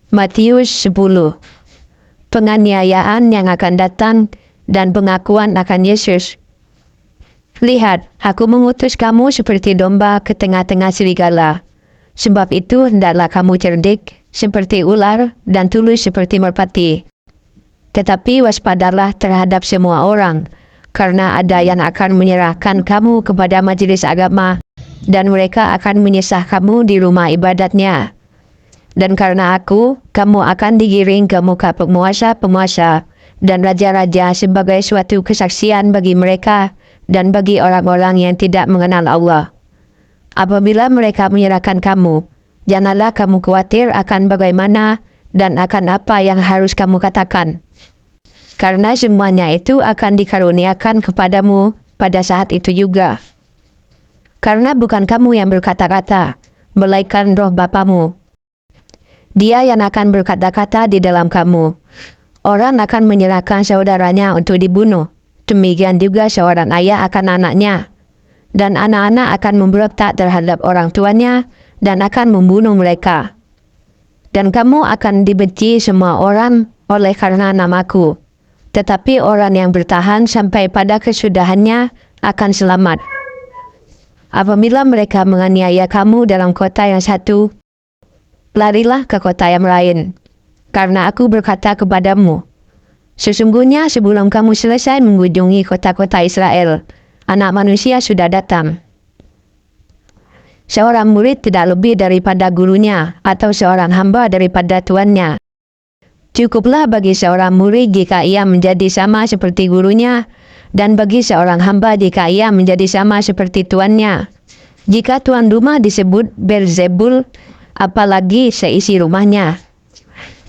Matius 10. Penganiayaan yang akan datang dan pengakuan akan Yesus. Lihat, aku mengutus kamu seperti domba ke tengah-tengah serigala. Sebab itu hendaklah kamu cerdik seperti ular dan tulus seperti merpati. Tetapi waspadalah terhadap semua orang, karena ada yang akan menyerahkan kamu kepada majelis agama, dan mereka akan menyesah kamu di rumah ibadatnya. Dan karena aku, kamu akan digiring ke muka penguasa-penguasa dan raja-raja sebagai suatu kesaksian bagi mereka dan bagi orang-orang yang tidak mengenal Allah. Apabila mereka menyerahkan kamu, janganlah kamu khawatir akan bagaimana dan akan apa yang harus kamu katakan. Karena semuanya itu akan dikaruniakan kepadamu pada saat itu juga. Karena bukan kamu yang berkata-kata, melainkan Roh Bapamu. Dia yang akan berkata-kata di dalam kamu. Orang akan menyerahkan saudaranya untuk dibunuh. Demikian juga seorang ayah akan anaknya. Dan anak-anak akan memberontak terhadap orang tuanya dan akan membunuh mereka. Dan kamu akan dibenci semua orang oleh karena namaku. Tetapi orang yang bertahan sampai pada kesudahannya akan selamat. Apabila mereka menganiaya kamu dalam kota yang satu, larilah ke kota yang lain. Karena aku berkata kepadamu, sesungguhnya sebelum kamu selesai mengunjungi kota-kota Israel, Anak Manusia sudah datang. Seorang murid tidak lebih daripada gurunya, atau seorang hamba daripada tuannya. Cukuplah bagi seorang murid jika ia menjadi sama seperti gurunya, dan bagi seorang hamba jika ia menjadi sama seperti tuannya. Jika tuan rumah disebut Beelzebul, apalagi seisi rumahnya.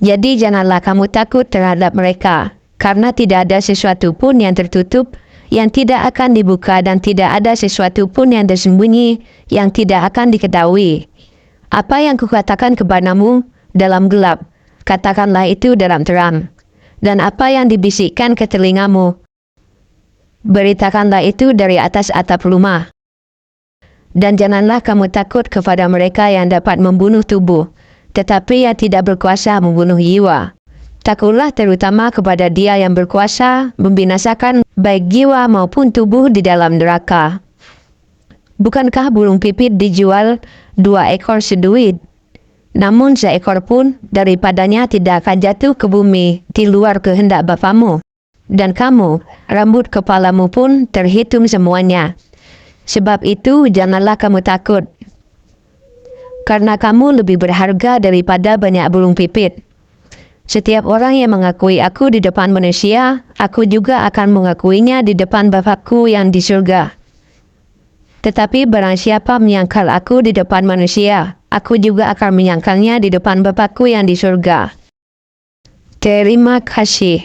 Jadi janganlah kamu takut terhadap mereka, karena tidak ada sesuatu pun yang tertutup, yang tidak akan dibuka, dan tidak ada sesuatu pun yang tersembunyi, yang tidak akan diketahui. Apa yang kukatakan kepadamu dalam gelap, katakanlah itu dalam terang. Dan apa yang dibisikkan ke telingamu, beritakanlah itu dari atas atap rumah. Dan janganlah kamu takut kepada mereka yang dapat membunuh tubuh, tetapi yang tidak berkuasa membunuh jiwa. Takutlah terutama kepada Dia yang berkuasa membinasakan baik jiwa maupun tubuh di dalam neraka. Bukankah burung pipit dijual 2 ekor seduit? Namun seekor pun daripadanya tidak akan jatuh ke bumi di luar kehendak Bapamu. Dan kamu, rambut kepalamu pun terhitung semuanya. Sebab itu janganlah kamu takut, karena kamu lebih berharga daripada banyak burung pipit. Setiap orang yang mengakui aku di depan manusia, aku juga akan mengakuinya di depan Bapa-Ku yang di surga. Tetapi barang siapa menyangkal aku di depan manusia, aku juga akan menyangkalnya di depan Bapa-Ku yang di surga. Terima kasih.